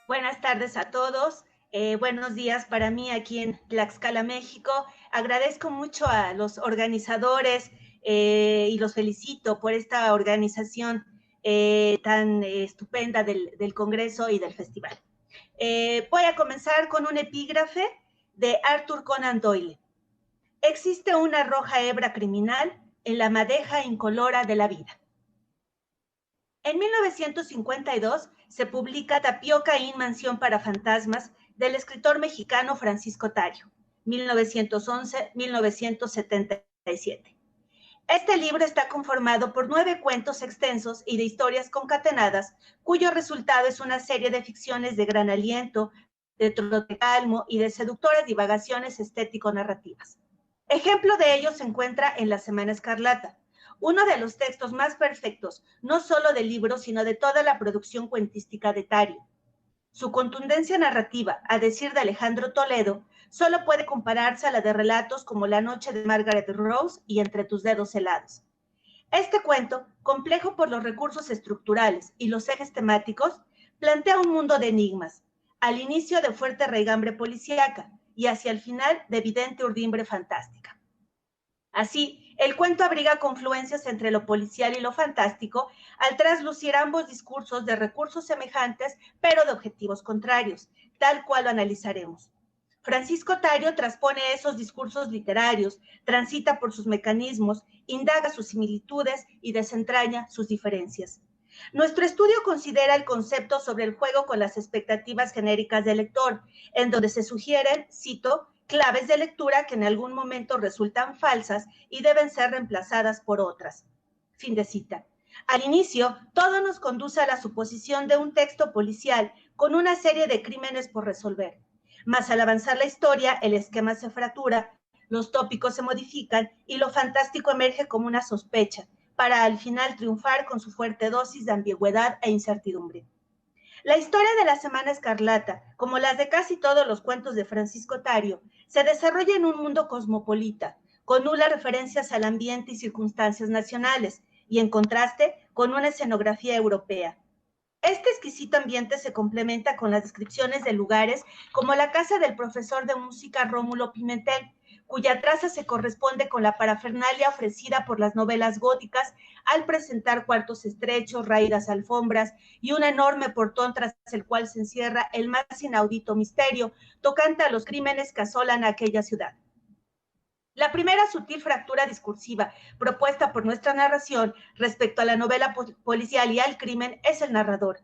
Buenas tardes a todos. Buenos días para mí aquí en Tlaxcala, México. Agradezco mucho a los organizadores y los felicito por esta organización tan estupenda del Congreso y del Festival. Voy a comenzar con un epígrafe de Arthur Conan Doyle. Existe una roja hebra criminal en la madeja incolora de la vida. En 1952 se publica Tapioca in Mansión para Fantasmas del escritor mexicano Francisco Tario, 1911-1977. Este libro está conformado por 9 cuentos extensos y de historias concatenadas, cuyo resultado es una serie de ficciones de gran aliento, de trote calmo y de seductoras divagaciones estético-narrativas. Ejemplo de ello se encuentra en La Semana Escarlata, uno de los textos más perfectos, no solo del libro, sino de toda la producción cuentística de Tario. Su contundencia narrativa, a decir de Alejandro Toledo, solo puede compararse a la de relatos como La noche de Margaret Rose y Entre tus dedos helados. Este cuento, complejo por los recursos estructurales y los ejes temáticos, plantea un mundo de enigmas, al inicio de fuerte raigambre policíaca y hacia el final de evidente urdimbre fantástica. Así, el cuento abriga confluencias entre lo policial y lo fantástico, al traslucir ambos discursos de recursos semejantes, pero de objetivos contrarios, tal cual lo analizaremos. Francisco Tario transpone esos discursos literarios, transita por sus mecanismos, indaga sus similitudes y desentraña sus diferencias. Nuestro estudio considera el concepto sobre el juego con las expectativas genéricas del lector, en donde se sugieren, cito, claves de lectura que en algún momento resultan falsas y deben ser reemplazadas por otras. Fin de cita. Al inicio, todo nos conduce a la suposición de un texto policial con una serie de crímenes por resolver. Mas al avanzar la historia, el esquema se fractura, los tópicos se modifican y lo fantástico emerge como una sospecha, para al final triunfar con su fuerte dosis de ambigüedad e incertidumbre. La historia de La Semana Escarlata, como las de casi todos los cuentos de Francisco Tario, se desarrolla en un mundo cosmopolita, con nulas referencias al ambiente y circunstancias nacionales, y en contraste, con una escenografía europea. Este exquisito ambiente se complementa con las descripciones de lugares como la casa del profesor de música Rómulo Pimentel, cuya traza se corresponde con la parafernalia ofrecida por las novelas góticas al presentar cuartos estrechos, raídas alfombras y un enorme portón tras el cual se encierra el más inaudito misterio tocante a los crímenes que asolan a aquella ciudad. La primera sutil fractura discursiva propuesta por nuestra narración respecto a la novela policial y al crimen es el narrador.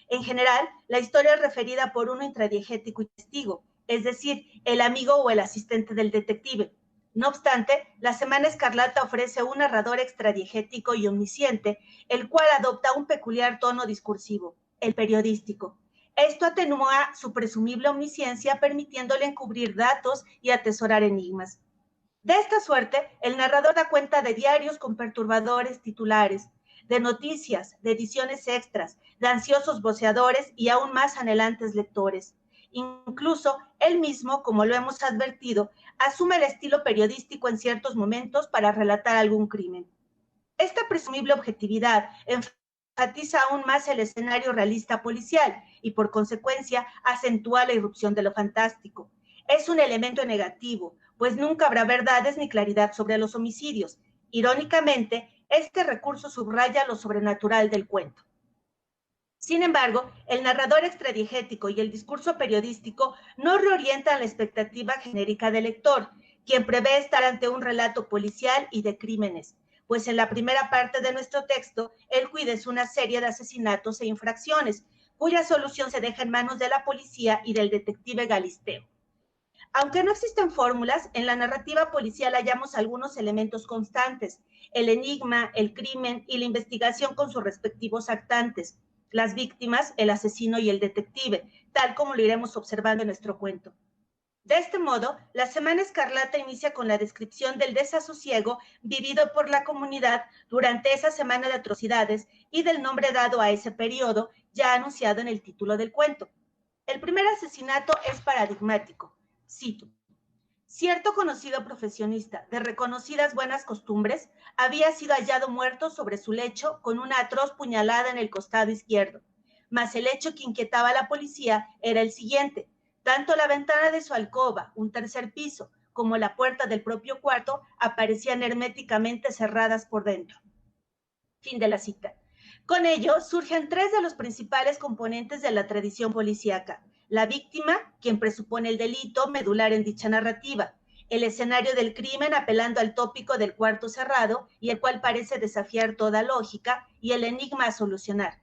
En general, la historia es referida por uno intradiegético y testigo, es decir, el amigo o el asistente del detective. No obstante, La Semana Escarlata ofrece un narrador extradiegético y omnisciente, el cual adopta un peculiar tono discursivo, el periodístico. Esto atenúa su presumible omnisciencia, permitiéndole encubrir datos y atesorar enigmas. De esta suerte, el narrador da cuenta de diarios con perturbadores titulares, de noticias, de ediciones extras, de ansiosos voceadores y aún más anhelantes lectores. Incluso él mismo, como lo hemos advertido, asume el estilo periodístico en ciertos momentos para relatar algún crimen. Esta presumible objetividad enfatiza aún más el escenario realista policial y, por consecuencia, acentúa la irrupción de lo fantástico. Es un elemento negativo, pues nunca habrá verdades ni claridad sobre los homicidios. Irónicamente, este recurso subraya lo sobrenatural del cuento. Sin embargo, el narrador extradiegético y el discurso periodístico no reorientan la expectativa genérica del lector, quien prevé estar ante un relato policial y de crímenes, pues en la primera parte de nuestro texto, el juicio es una serie de asesinatos e infracciones, cuya solución se deja en manos de la policía y del detective Galisteo. Aunque no existen fórmulas, en la narrativa policial hallamos algunos elementos constantes: el enigma, el crimen y la investigación con sus respectivos actantes, las víctimas, el asesino y el detective, tal como lo iremos observando en nuestro cuento. De este modo, La Semana Escarlata inicia con la descripción del desasosiego vivido por la comunidad durante esa semana de atrocidades y del nombre dado a ese periodo, ya anunciado en el título del cuento. El primer asesinato es paradigmático. Cito: Cierto conocido profesionista de reconocidas buenas costumbres había sido hallado muerto sobre su lecho con una atroz puñalada en el costado izquierdo. Mas el hecho que inquietaba a la policía era el siguiente: tanto la ventana de su alcoba, un tercer piso, como la puerta del propio cuarto aparecían herméticamente cerradas por dentro. Fin de la cita. Con ello surgen tres de los principales componentes de la tradición policíaca: la víctima, quien presupone el delito medular en dicha narrativa; el escenario del crimen, apelando al tópico del cuarto cerrado y el cual parece desafiar toda lógica; y el enigma a solucionar.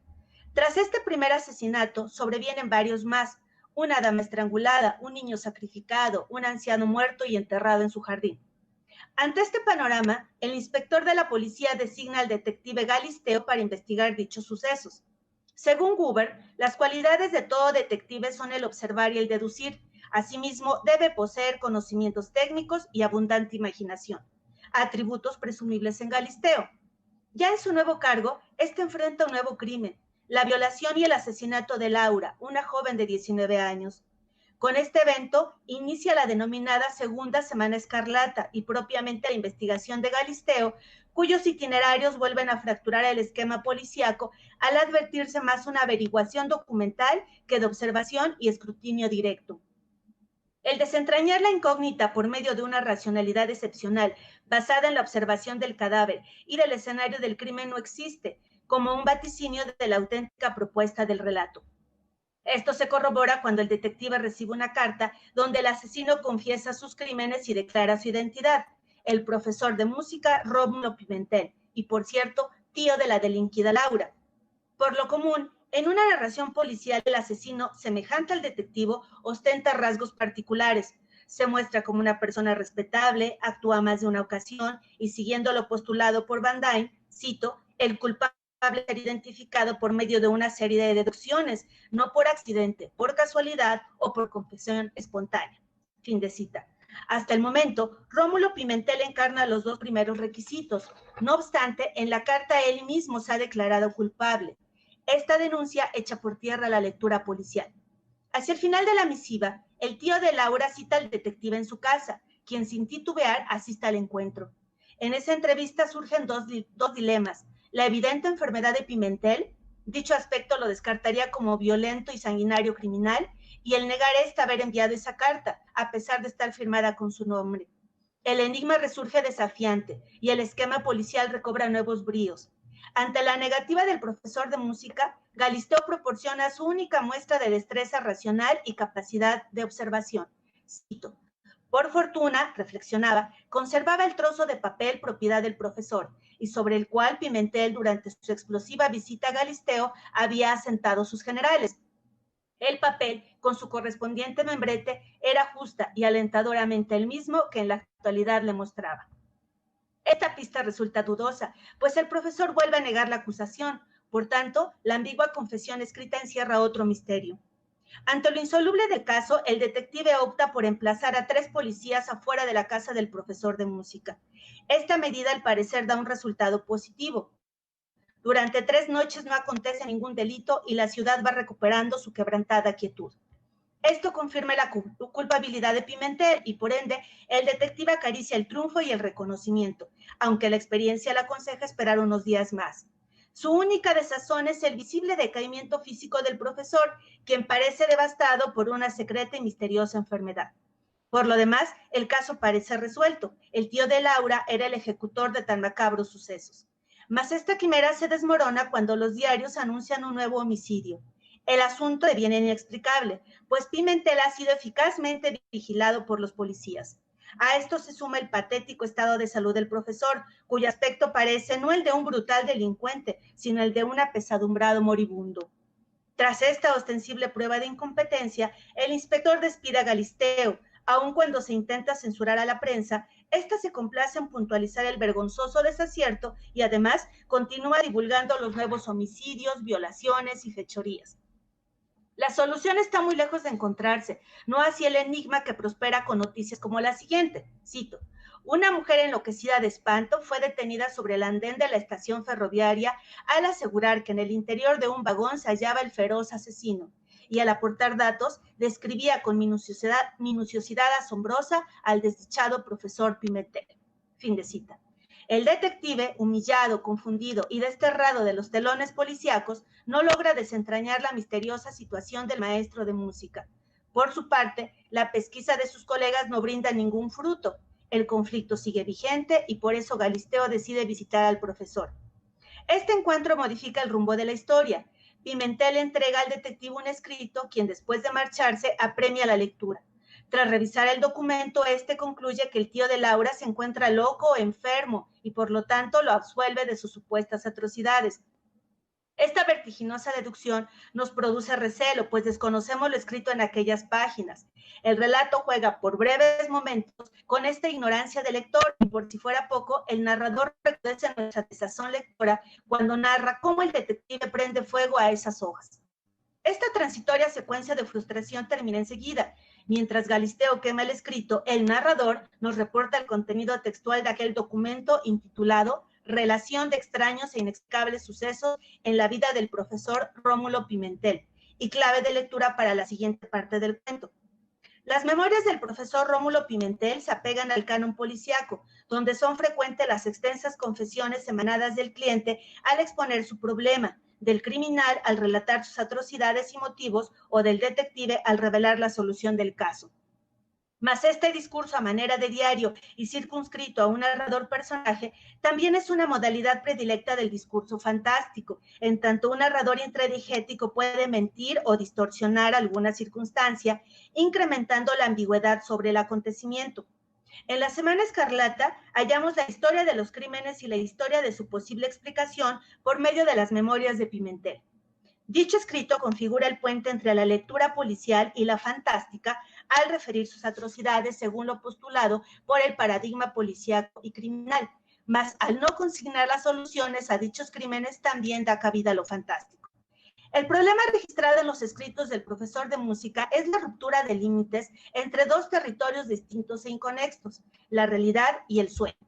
Tras este primer asesinato sobrevienen varios más: una dama estrangulada, un niño sacrificado, un anciano muerto y enterrado en su jardín. Ante este panorama, el inspector de la policía designa al detective Galisteo para investigar dichos sucesos. Según Goober, las cualidades de todo detective son el observar y el deducir. Asimismo, debe poseer conocimientos técnicos y abundante imaginación, atributos presumibles en Galisteo. Ya en su nuevo cargo, este enfrenta un nuevo crimen: la violación y el asesinato de Laura, una joven de 19 años. Con este evento inicia la denominada Segunda Semana Escarlata y propiamente la investigación de Galisteo, cuyos itinerarios vuelven a fracturar el esquema policíaco al advertirse más una averiguación documental que de observación y escrutinio directo. El desentrañar la incógnita por medio de una racionalidad excepcional basada en la observación del cadáver y del escenario del crimen no existe, como un vaticinio de la auténtica propuesta del relato. Esto se corrobora cuando el detective recibe una carta donde el asesino confiesa sus crímenes y declara su identidad: el profesor de música Rómulo Pimentel, y por cierto, tío de la delinquida Laura. Por lo común, en una narración policial, el asesino, semejante al detectivo, ostenta rasgos particulares. Se muestra como una persona respetable, actúa más de una ocasión y, siguiendo lo postulado por Van Dyne, cito: el culpable ser identificado por medio de una serie de deducciones, no por accidente, por casualidad o por confesión espontánea. Fin de cita. Hasta el momento, Rómulo Pimentel encarna los dos primeros requisitos. No obstante, en la carta él mismo se ha declarado culpable. Esta denuncia echa por tierra la lectura policial. Hacia el final de la misiva, el tío de Laura cita al detective en su casa, quien sin titubear asiste al encuentro. En esa entrevista surgen dos dilemas: la evidente enfermedad de Pimentel, dicho aspecto lo descartaría como violento y sanguinario criminal, y el negar haber enviado esa carta, a pesar de estar firmada con su nombre. El enigma resurge desafiante y el esquema policial recobra nuevos bríos. Ante la negativa del profesor de música, Galisteo proporciona su única muestra de destreza racional y capacidad de observación. Cito: por fortuna, reflexionaba, conservaba el trozo de papel propiedad del profesor, y sobre el cual Pimentel, durante su explosiva visita a Galisteo, había asentado sus generales. El papel, con su correspondiente membrete, era justa y alentadoramente el mismo que en la actualidad le mostraba. Esta pista resulta dudosa, pues el profesor vuelve a negar la acusación. Por tanto, la ambigua confesión escrita encierra otro misterio. Ante lo insoluble del caso, el detective opta por emplazar a 3 policías afuera de la casa del profesor de música. Esta medida, al parecer, da un resultado positivo. Durante 3 noches no acontece ningún delito y la ciudad va recuperando su quebrantada quietud. Esto confirma la culpabilidad de Pimentel y, por ende, el detective acaricia el triunfo y el reconocimiento, aunque la experiencia le aconseja esperar unos días más. Su única desazón es el visible decaimiento físico del profesor, quien parece devastado por una secreta y misteriosa enfermedad. Por lo demás, el caso parece resuelto. El tío de Laura era el ejecutor de tan macabros sucesos. Mas esta quimera se desmorona cuando los diarios anuncian un nuevo homicidio. El asunto deviene inexplicable, pues Pimentel ha sido eficazmente vigilado por los policías. A esto se suma el patético estado de salud del profesor, cuyo aspecto parece no el de un brutal delincuente, sino el de un apesadumbrado moribundo. Tras esta ostensible prueba de incompetencia, el inspector despide a Galisteo. Aun cuando se intenta censurar a la prensa, esta se complace en puntualizar el vergonzoso desacierto y además continúa divulgando los nuevos homicidios, violaciones y fechorías. La solución está muy lejos de encontrarse, no así el enigma que prospera con noticias como la siguiente. Cito: una mujer enloquecida de espanto fue detenida sobre el andén de la estación ferroviaria al asegurar que en el interior de un vagón se hallaba el feroz asesino, y al aportar datos describía con minuciosidad asombrosa al desdichado profesor Pimentel. Fin de cita. El detective, humillado, confundido y desterrado de los telones policíacos, no logra desentrañar la misteriosa situación del maestro de música. Por su parte, la pesquisa de sus colegas no brinda ningún fruto. El conflicto sigue vigente y por eso Galisteo decide visitar al profesor. Este encuentro modifica el rumbo de la historia. Pimentel entrega al detective un escrito, quien después de marcharse apremia la lectura. Tras revisar el documento, este concluye que el tío de Laura se encuentra loco o enfermo y por lo tanto lo absuelve de sus supuestas atrocidades. Esta vertiginosa deducción nos produce recelo, pues desconocemos lo escrito en aquellas páginas. El relato juega por breves momentos con esta ignorancia del lector y por si fuera poco, el narrador recrudece nuestra desazón lectora cuando narra cómo el detective prende fuego a esas hojas. Esta transitoria secuencia de frustración termina enseguida. Mientras Galisteo quema el escrito, el narrador nos reporta el contenido textual de aquel documento intitulado Relación de extraños e inexplicables sucesos en la vida del profesor Rómulo Pimentel, y clave de lectura para la siguiente parte del cuento. Las memorias del profesor Rómulo Pimentel se apegan al canon policíaco, donde son frecuentes las extensas confesiones emanadas del cliente al exponer su problema, del criminal al relatar sus atrocidades y motivos, o del detective al revelar la solución del caso. Mas este discurso a manera de diario y circunscrito a un narrador personaje también es una modalidad predilecta del discurso fantástico, en tanto un narrador intradigético puede mentir o distorsionar alguna circunstancia, incrementando la ambigüedad sobre el acontecimiento. En la Semana Escarlata hallamos la historia de los crímenes y la historia de su posible explicación por medio de las memorias de Pimentel. Dicho escrito configura el puente entre la lectura policial y la fantástica al referir sus atrocidades según lo postulado por el paradigma policíaco y criminal, mas al no consignar las soluciones a dichos crímenes también da cabida a lo fantástico. El problema registrado en los escritos del profesor de música es la ruptura de límites entre dos territorios distintos e inconexos, la realidad y el sueño.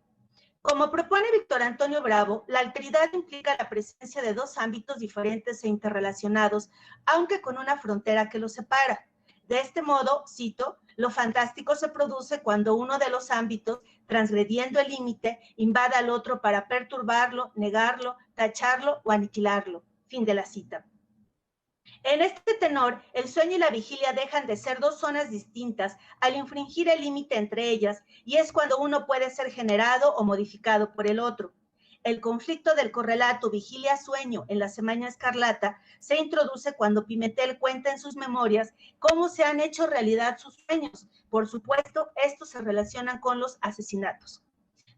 Como propone Víctor Antonio Bravo, la alteridad implica la presencia de dos ámbitos diferentes e interrelacionados, aunque con una frontera que los separa. De este modo, cito, lo fantástico se produce cuando uno de los ámbitos, transgrediendo el límite, invade al otro para perturbarlo, negarlo, tacharlo o aniquilarlo. Fin de la cita. En este tenor, el sueño y la vigilia dejan de ser dos zonas distintas al infringir el límite entre ellas, y es cuando uno puede ser generado o modificado por el otro. El conflicto del correlato vigilia-sueño en la Semana Escarlata se introduce cuando Pimentel cuenta en sus memorias cómo se han hecho realidad sus sueños. Por supuesto, estos se relacionan con los asesinatos.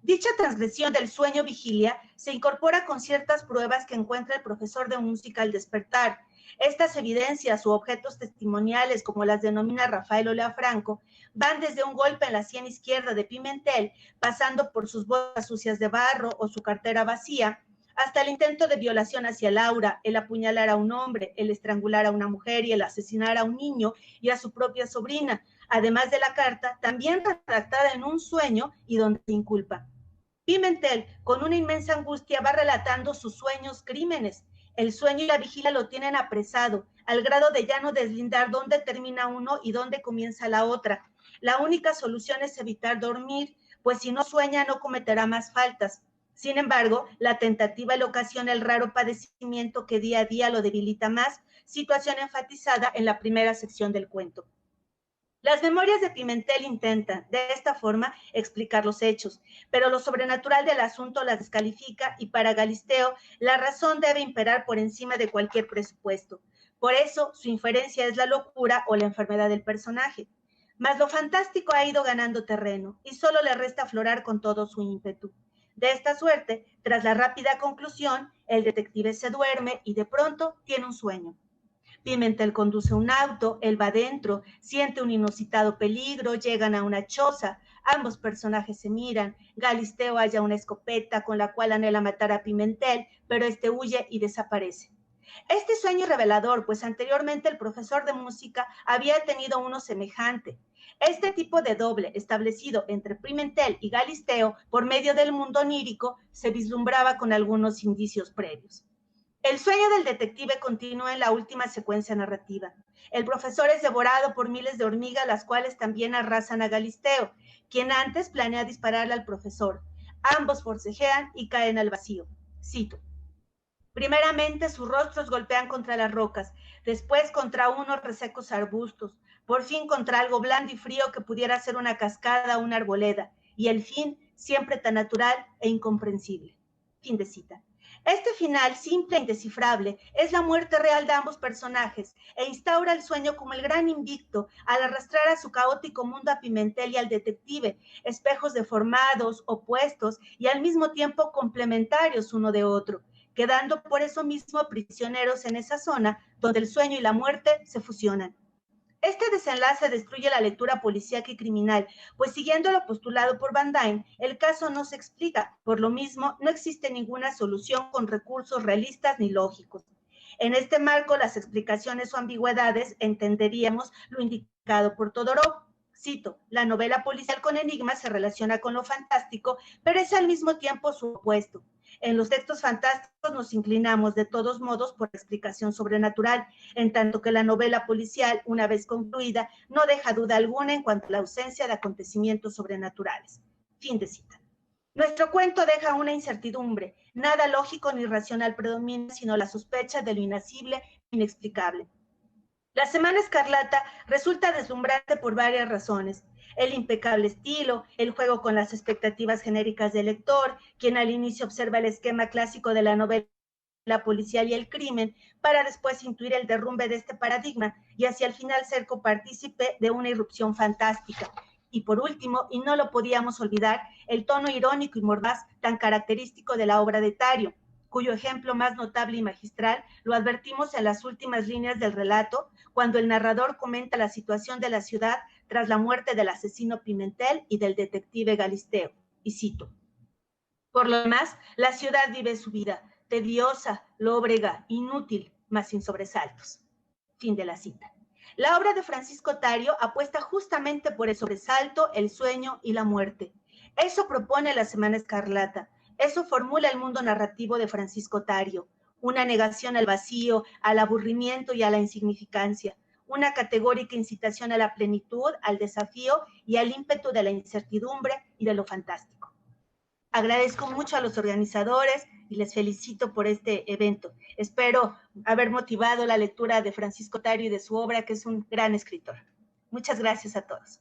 Dicha transgresión del sueño-vigilia se incorpora con ciertas pruebas que encuentra el profesor de música al despertar. Estas evidencias u objetos testimoniales, como las denomina Rafael Olea Franco, van desde un golpe en la sien izquierda de Pimentel, pasando por sus botas sucias de barro o su cartera vacía, hasta el intento de violación hacia Laura, el apuñalar a un hombre, el estrangular a una mujer y el asesinar a un niño y a su propia sobrina, además de la carta, también redactada en un sueño y donde se inculpa. Pimentel, con una inmensa angustia, va relatando sus sueños crímenes. El sueño y la vigilia lo tienen apresado, al grado de ya no deslindar dónde termina uno y dónde comienza la otra. La única solución es evitar dormir, pues si no sueña no cometerá más faltas. Sin embargo, la tentativa le ocasiona el raro padecimiento que día a día lo debilita más, situación enfatizada en la primera sección del cuento. Las memorias de Pimentel intentan, de esta forma, explicar los hechos, pero lo sobrenatural del asunto las descalifica y para Galisteo la razón debe imperar por encima de cualquier presupuesto. Por eso, su inferencia es la locura o la enfermedad del personaje. Mas lo fantástico ha ido ganando terreno y solo le resta aflorar con todo su ímpetu. De esta suerte, tras la rápida conclusión, el detective se duerme y de pronto tiene un sueño. Pimentel conduce un auto, él va dentro, siente un inusitado peligro, llegan a una choza, ambos personajes se miran, Galisteo halla una escopeta con la cual anhela matar a Pimentel, pero este huye y desaparece. Este sueño es revelador, pues anteriormente el profesor de música había tenido uno semejante. Este tipo de doble establecido entre Pimentel y Galisteo por medio del mundo onírico se vislumbraba con algunos indicios previos. El sueño del detective continúa en la última secuencia narrativa. El profesor es devorado por miles de hormigas, las cuales también arrasan a Galisteo, quien antes planea dispararle al profesor. Ambos forcejean y caen al vacío. Cito. Primeramente sus rostros golpean contra las rocas, después contra unos resecos arbustos, por fin contra algo blando y frío que pudiera ser una cascada o una arboleda, y el fin siempre tan natural e incomprensible. Fin de cita. Este final, simple e indescifrable, es la muerte real de ambos personajes e instaura el sueño como el gran invicto al arrastrar a su caótico mundo a Pimentel y al detective, espejos deformados, opuestos y al mismo tiempo complementarios uno de otro, quedando por eso mismo prisioneros en esa zona donde el sueño y la muerte se fusionan. Este desenlace destruye la lectura policíaca y criminal, pues siguiendo lo postulado por Van Dyne, el caso no se explica, por lo mismo no existe ninguna solución con recursos realistas ni lógicos. En este marco, las explicaciones o ambigüedades entenderíamos lo indicado por Todorov. Cito, la novela policial con enigmas se relaciona con lo fantástico, pero es al mismo tiempo su opuesto. En los textos fantásticos nos inclinamos de todos modos por la explicación sobrenatural, en tanto que la novela policial, una vez concluida, no deja duda alguna en cuanto a la ausencia de acontecimientos sobrenaturales. Fin de cita. Nuestro cuento deja una incertidumbre, nada lógico ni racional predomina, sino la sospecha de lo inasible e inexplicable. La Semana Escarlata resulta deslumbrante por varias razones. El impecable estilo, el juego con las expectativas genéricas del lector, quien al inicio observa el esquema clásico de la novela policial y el crimen, para después intuir el derrumbe de este paradigma y hacia el final ser copartícipe de una irrupción fantástica. Y por último, y no lo podíamos olvidar, el tono irónico y mordaz tan característico de la obra de Tario, cuyo ejemplo más notable y magistral lo advertimos en las últimas líneas del relato, cuando el narrador comenta la situación de la ciudad tras la muerte del asesino Pimentel y del detective Galisteo. Y cito, por lo demás, la ciudad vive su vida, tediosa, lóbrega, inútil, mas sin sobresaltos. Fin de la cita. La obra de Francisco Tario apuesta justamente por el sobresalto, el sueño y la muerte. Eso propone la Semana Escarlata. Eso formula el mundo narrativo de Francisco Tario. Una negación al vacío, al aburrimiento y a la insignificancia. Una categórica incitación a la plenitud, al desafío y al ímpetu de la incertidumbre y de lo fantástico. Agradezco mucho a los organizadores y les felicito por este evento. Espero haber motivado la lectura de Francisco Tario y de su obra, que es un gran escritor. Muchas gracias a todos.